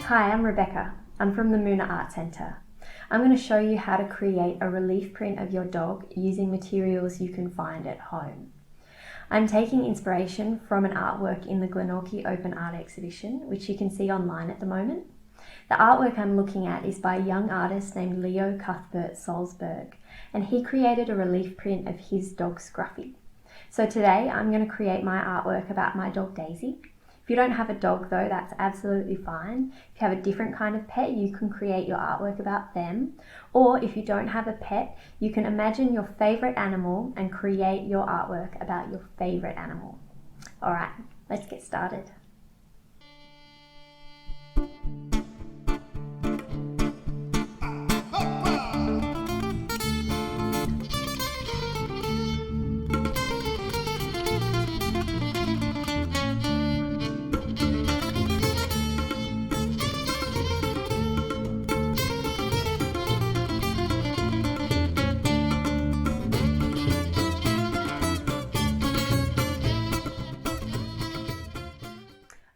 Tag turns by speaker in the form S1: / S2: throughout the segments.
S1: Hi, I'm Rebecca. I'm from the Moonah Art Centre. I'm going to show you how to create a relief print of your dog using materials you can find at home. I'm taking inspiration from an artwork in the Glenorchy Open Art Exhibition, which you can see online at the moment. The artwork I'm looking at is by a young artist named Leo Cuthbert Salzberg, and he created a relief print of his dog Scruffy. So today I'm going to create my artwork about my dog Daisy. If you don't have a dog though, that's absolutely fine. If you have a different kind of pet, you can create your artwork about them. Or if you don't have a pet, you can imagine your favourite animal and create your artwork about your favourite animal. Alright, let's get started.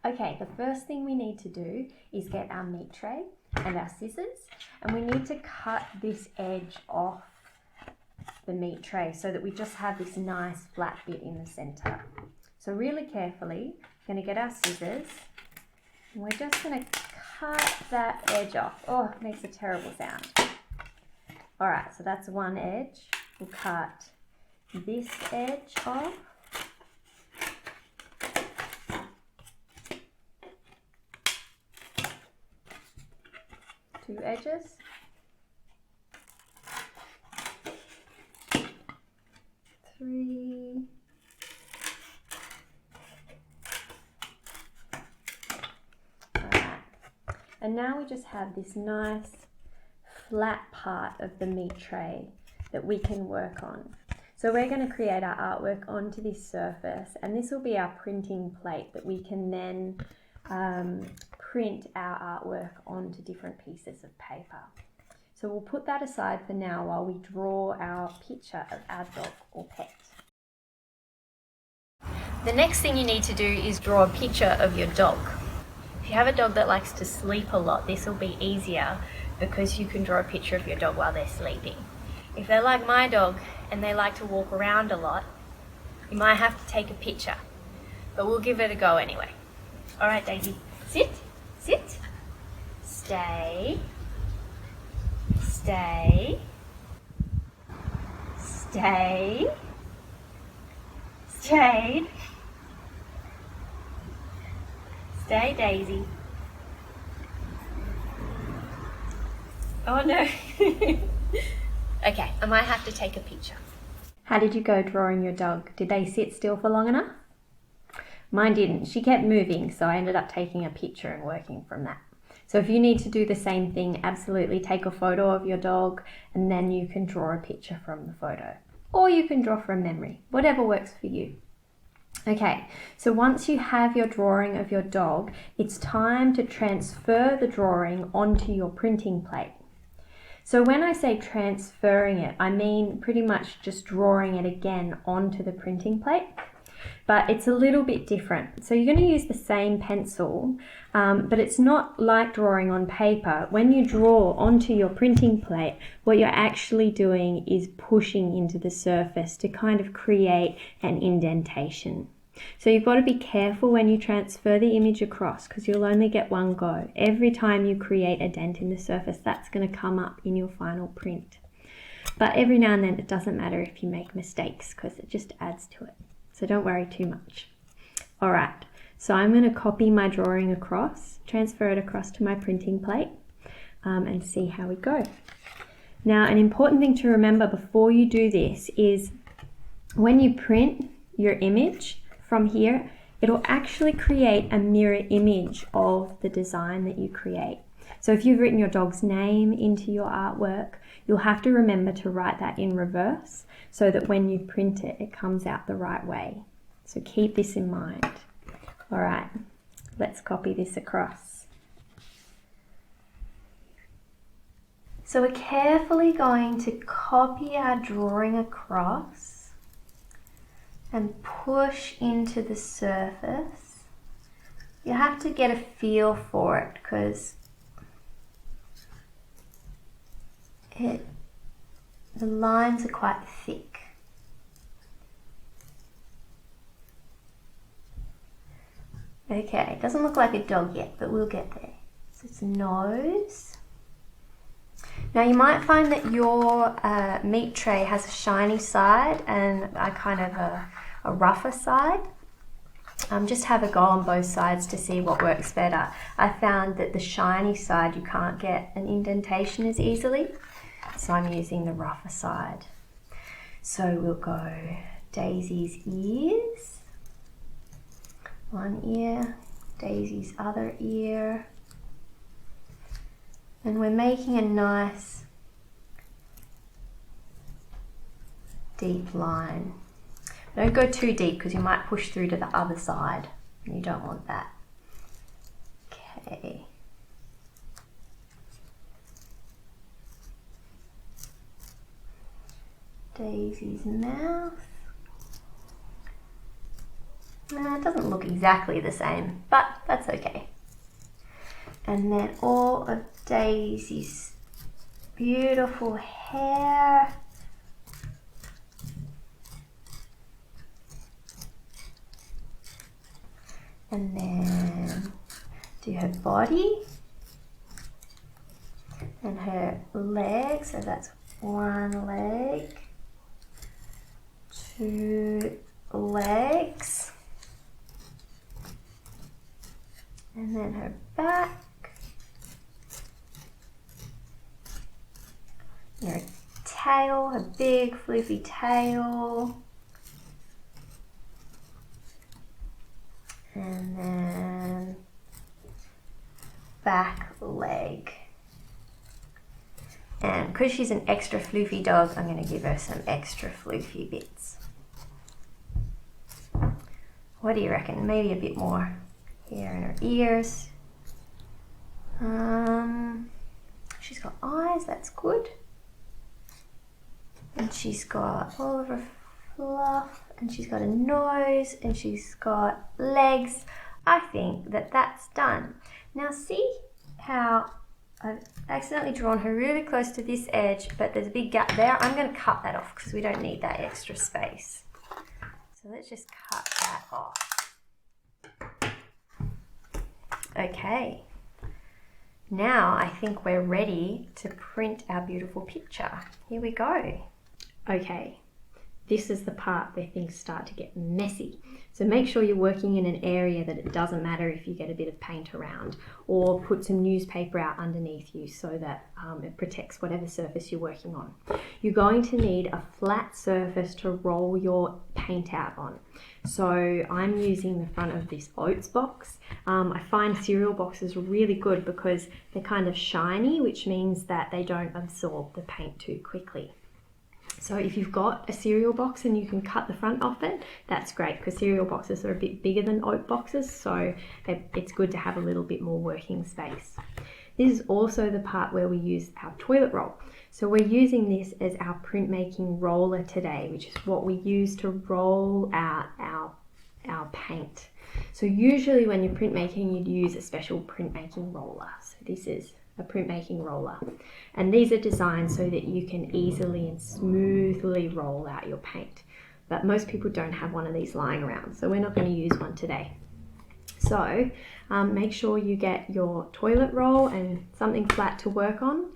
S1: Okay, the first thing we need to do is get our meat tray and our scissors, and we need to cut this edge off the meat tray so that we just have this nice flat bit in the center. So really carefully, we're going to get our scissors and we're just going to cut that edge off. Oh, it makes a terrible sound. Alright, so that's one edge. We'll cut this edge off. Two edges. Three. Alright. And now we just have this nice flat part of the meat tray that we can work on. So we're going to create our artwork onto this surface, and this will be our printing plate that we can then print our artwork onto different pieces of paper. So we'll put that aside for now while we draw our picture of our dog or pet. The next thing you need to do is draw a picture of your dog. If you have a dog that likes to sleep a lot, this will be easier because you can draw a picture of your dog while they're sleeping. If they're like my dog and they like to walk around a lot, you might have to take a picture, but we'll give it a go anyway. Alright, Daisy, sit, sit, stay, stay, stay, stay, stay, Daisy. Oh no. Okay, I might have to take a picture. How did you go drawing your dog? Did they sit still for long enough? Mine didn't. She kept moving, so I ended up taking a picture and working from that. So if you need to do the same thing, absolutely take a photo of your dog and then you can draw a picture from the photo. Or you can draw from memory, whatever works for you. Okay, so once you have your drawing of your dog, it's time to transfer the drawing onto your printing plate. So when I say transferring it, I mean pretty much just drawing it again onto the printing plate. But it's a little bit different. So you're going to use the same pencil, but it's not like drawing on paper. When you draw onto your printing plate, what you're actually doing is pushing into the surface to kind of create an indentation. So you've got to be careful when you transfer the image across because you'll only get one go. Every time you create a dent in the surface, that's going to come up in your final print. But every now and then it doesn't matter if you make mistakes because it just adds to it. So don't worry too much. Alright, so I'm going to copy my drawing across, transfer it across to my printing plate and see how we go. Now an important thing to remember before you do this is when you print your image from here, it'll actually create a mirror image of the design that you create. So if you've written your dog's name into your artwork, you'll have to remember to write that in reverse so that when you print it, it comes out the right way. So keep this in mind. All right, let's copy this across. So we're carefully going to copy our drawing across and push into the surface. You have to get a feel for it because the lines are quite thick. Okay, it doesn't look like a dog yet, but we'll get there. So it's nose. Now you might find that your meat tray has a shiny side and a kind of a rougher side. Just have a go on both sides to see what works better. I found that the shiny side you can't get an indentation as easily, so I'm using the rougher side. So we'll go Daisy's ears. One ear, Daisy's other ear. And we're making a nice deep line. Don't go too deep because you might push through to the other side. You don't want that. Okay. Daisy's mouth. It doesn't look exactly the same, but that's okay. And then all of Daisy's beautiful hair. And then do her body and her legs. So that's one leg, two legs, and then her back. And her tail, her big floofy tail. And then back leg. And because she's an extra floofy dog, I'm going to give her some extra floofy bits. What do you reckon? Maybe a bit more hair in her ears. She's got eyes, that's good. And she's got all of her fluff, and she's got a nose, and she's got legs. I think that that's done. Now see how I've accidentally drawn her really close to this edge, but there's a big gap there. I'm going to cut that off because we don't need that extra space. So let's just cut that off. Okay. Now I think we're ready to print our beautiful picture. Here we go. Okay. This is the part where things start to get messy. So make sure you're working in an area that it doesn't matter if you get a bit of paint around, or put some newspaper out underneath you so that it protects whatever surface you're working on. You're going to need a flat surface to roll your paint out on. So I'm using the front of this oats box. I find cereal boxes really good because they're kind of shiny, which means that they don't absorb the paint too quickly. So if you've got a cereal box and you can cut the front off it, that's great, because cereal boxes are a bit bigger than oat boxes, so it's good to have a little bit more working space. This is also the part where we use our toilet roll. So we're using this as our printmaking roller today, which is what we use to roll out our paint. So usually when you're printmaking, you'd use a special printmaking roller. So this is a printmaking roller, and these are designed so that you can easily and smoothly roll out your paint, but most people don't have one of these lying around, so we're not going to use one today. So make sure you get your toilet roll and something flat to work on.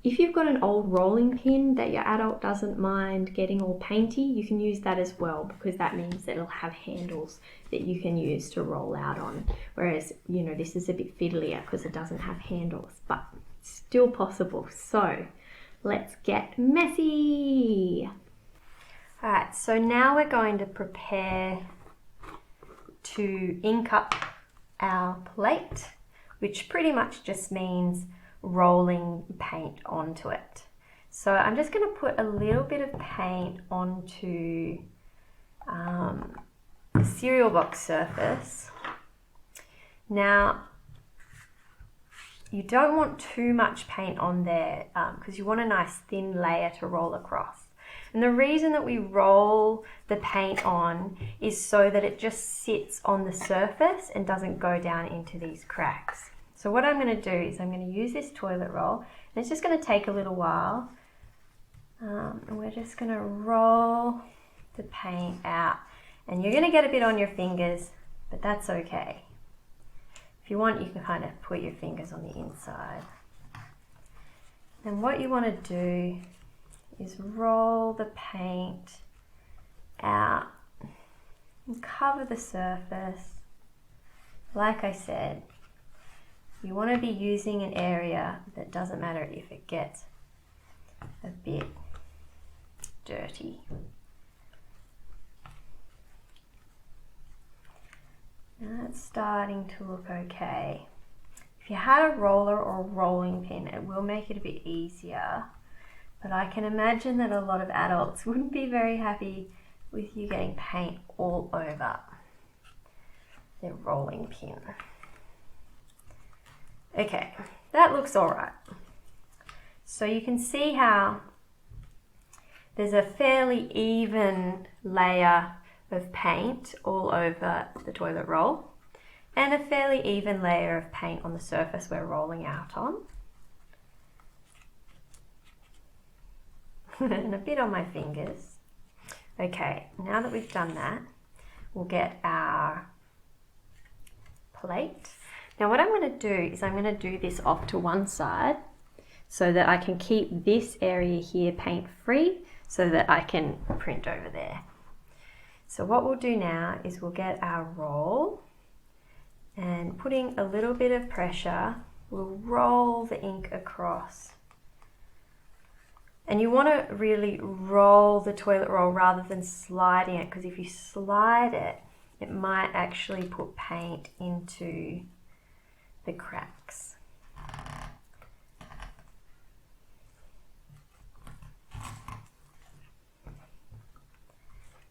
S1: If you've got an old rolling pin that your adult doesn't mind getting all painty, you can use that as well, because that means that it'll have handles that you can use to roll out on. Whereas, you know, this is a bit fiddlier because it doesn't have handles, but still possible. So let's get messy. All right, so now we're going to prepare to ink up our plate, which pretty much just means rolling paint onto it. So I'm just going to put a little bit of paint onto the cereal box surface. Now, you don't want too much paint on there because you want a nice thin layer to roll across. And the reason that we roll the paint on is so that it just sits on the surface and doesn't go down into these cracks. So what I'm going to do is I'm going to use this toilet roll, and it's just going to take a little while. And we're just going to roll the paint out. And you're going to get a bit on your fingers, but that's okay. If you want, you can kind of put your fingers on the inside. And what you want to do is roll the paint out and cover the surface. Like I said, you want to be using an area that doesn't matter if it gets a bit dirty. Now it's starting to look okay. If you had a roller or a rolling pin, it will make it a bit easier, but I can imagine that a lot of adults wouldn't be very happy with you getting paint all over their rolling pin. Okay, that looks all right. So you can see how there's a fairly even layer of paint all over the toilet roll and a fairly even layer of paint on the surface we're rolling out on. And a bit on my fingers. Okay, now that we've done that, we'll get our plate. Now what I'm going to do is I'm going to do this off to one side so that I can keep this area here paint free so that I can print over there. So what we'll do now is we'll get our roll, and putting a little bit of pressure, we'll roll the ink across. And you want to really roll the toilet roll rather than sliding it, because if you slide it, it might actually put paint into the cracks.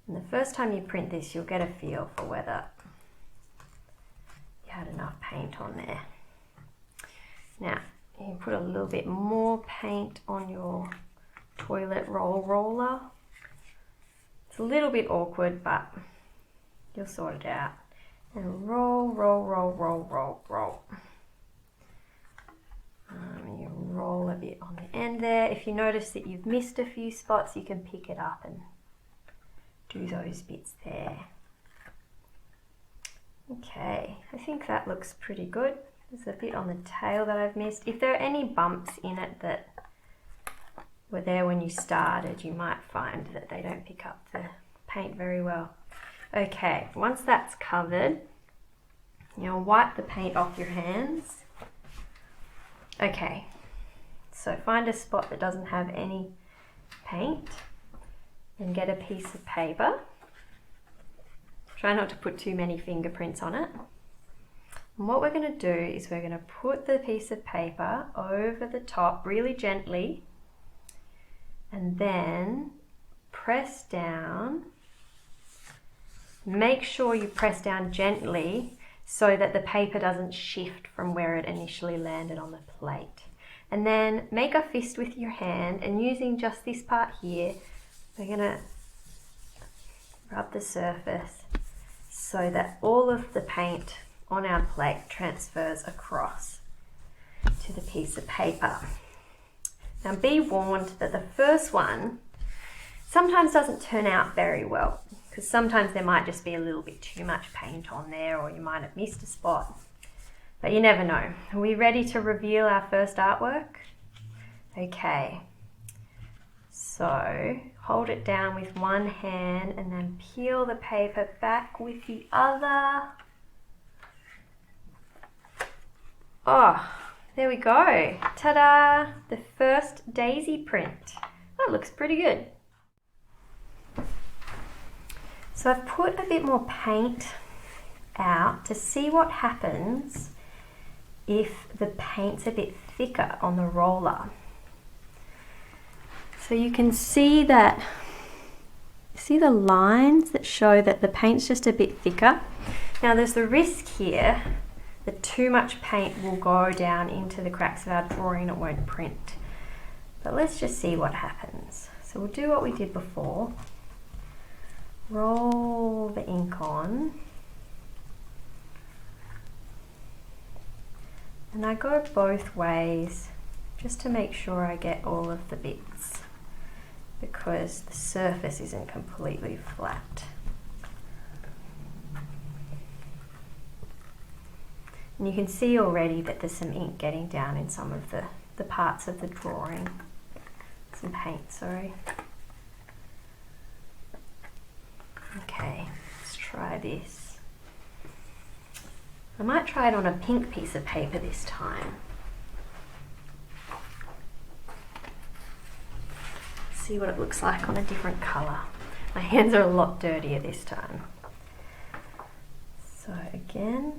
S1: And the first time you print this, you'll get a feel for whether you had enough paint on there. Now, you can put a little bit more paint on your toilet roll roller. It's a little bit awkward, but you'll sort it out. And roll, roll, roll, roll, roll, roll. You roll a bit on the end there. If you notice that you've missed a few spots, you can pick it up and do those bits there. Okay, I think that looks pretty good. There's a bit on the tail that I've missed. If there are any bumps in it that were there when you started, you might find that they don't pick up the paint very well. Okay, once that's covered, you'll wipe the paint off your hands. Okay, so find a spot that doesn't have any paint and get a piece of paper. Try not to put too many fingerprints on it. And what we're going to do is we're going to put the piece of paper over the top really gently, and then press down. Make sure you press down gently so that the paper doesn't shift from where it initially landed on the plate. And then make a fist with your hand, and using just this part here, we're going to rub the surface so that all of the paint on our plate transfers across to the piece of paper. Now be warned that the first one sometimes doesn't turn out very well, because sometimes there might just be a little bit too much paint on there, or you might have missed a spot, but you never know. Are we ready to reveal our first artwork? Okay, so hold it down with one hand and then peel the paper back with the other. Oh, there we go. Ta-da! The first daisy print. That looks pretty good. So I've put a bit more paint out to see what happens if the paint's a bit thicker on the roller. So you can see that, see the lines that show that the paint's just a bit thicker. Now there's the risk here that too much paint will go down into the cracks of our drawing and it won't print. But let's just see what happens. So we'll do what we did before. Roll the ink on. And I go both ways just to make sure I get all of the bits, because the surface isn't completely flat. And you can see already that there's some ink getting down in some of the parts of the drawing. Some paint, sorry. Okay, let's try this. I might try it on a pink piece of paper this time. See what it looks like on a different colour. My hands are a lot dirtier this time. So again,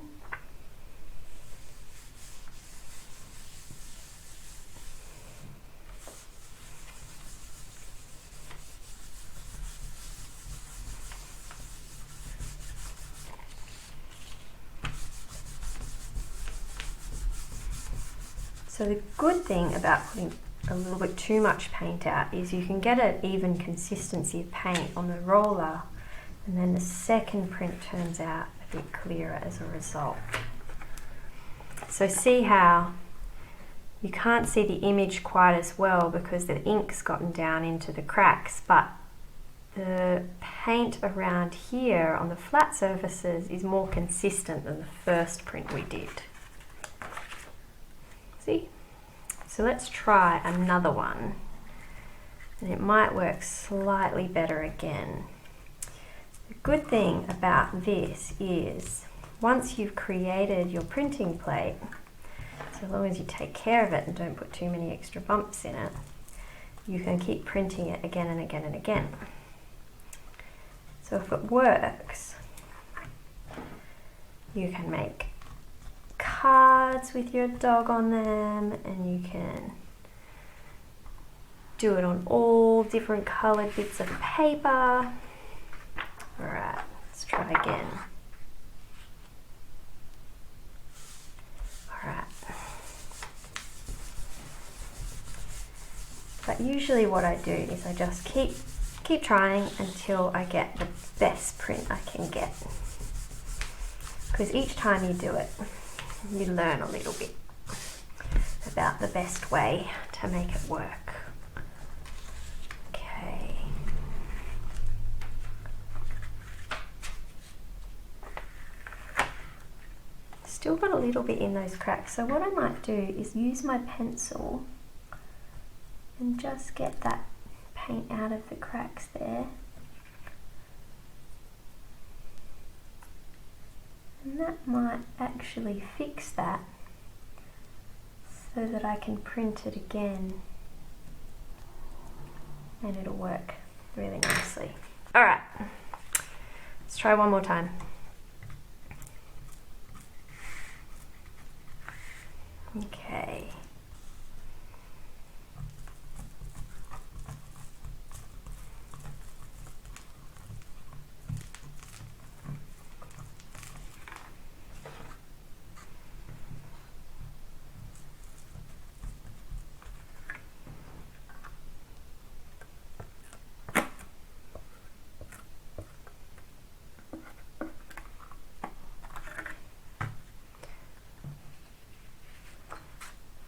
S1: so the good thing about putting a little bit too much paint out is you can get an even consistency of paint on the roller, and then the second print turns out a bit clearer as a result. So see how you can't see the image quite as well because the ink's gotten down into the cracks, but the paint around here on the flat surfaces is more consistent than the first print we did. See? So let's try another one, and it might work slightly better again. The good thing about this is once you've created your printing plate, so long as you take care of it and don't put too many extra bumps in it, you can keep printing it again and again and again. So if it works, you can make cards with your dog on them, and you can do it on all different coloured bits of paper. Alright, let's try again. Alright. But usually what I do is I just keep trying until I get the best print I can get. Because each time you do it, you learn a little bit about the best way to make it work. Okay. Still got a little bit in those cracks, so what I might do is use my pencil and just get that paint out of the cracks there. And that might actually fix that so that I can print it again and it'll work really nicely. Alright, let's try one more time. Okay.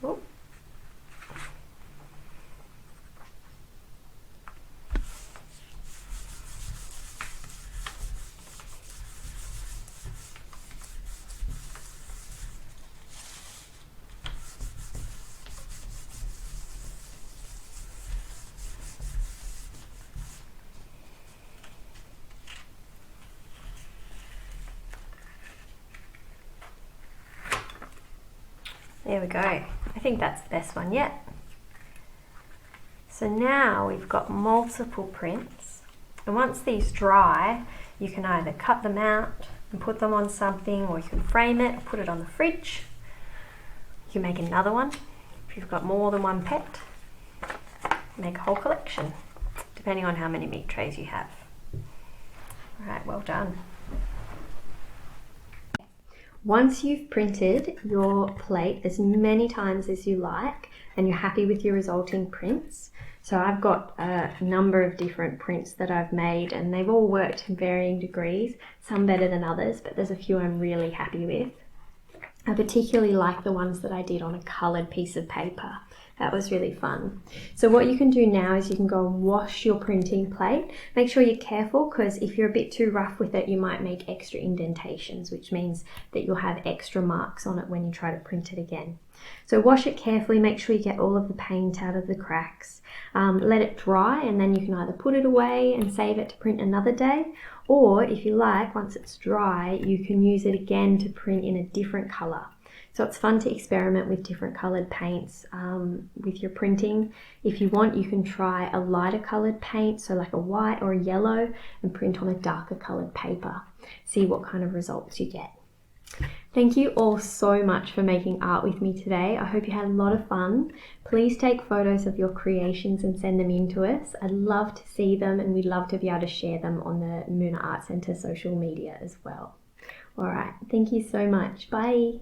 S1: Oh. There we go. I think that's the best one yet. So now we've got multiple prints, and once these dry, you can either cut them out and put them on something, or you can frame it or put it on the fridge. You can make another one if you've got more than one pet. Make a whole collection, depending on how many meat trays you have. All right, well done. Once you've printed your plate as many times as you like and you're happy with your resulting prints, so I've got a number of different prints that I've made and they've all worked in varying degrees, some better than others, but there's a few I'm really happy with. I particularly like the ones that I did on a coloured piece of paper. That was really fun. So what you can do now is you can go and wash your printing plate. Make sure you're careful, because if you're a bit too rough with it, you might make extra indentations, which means that you'll have extra marks on it when you try to print it again. So wash it carefully, make sure you get all of the paint out of the cracks. Let it dry, and then you can either put it away and save it to print another day, or if you like, once it's dry, you can use it again to print in a different colour. So it's fun to experiment with different coloured paints with your printing. If you want, you can try a lighter coloured paint, so like a white or a yellow, and print on a darker coloured paper. See what kind of results you get. Thank you all so much for making art with me today. I hope you had a lot of fun. Please take photos of your creations and send them in to us. I'd love to see them, and we'd love to be able to share them on the Moonah Art Centre social media as well. All right, thank you so much. Bye.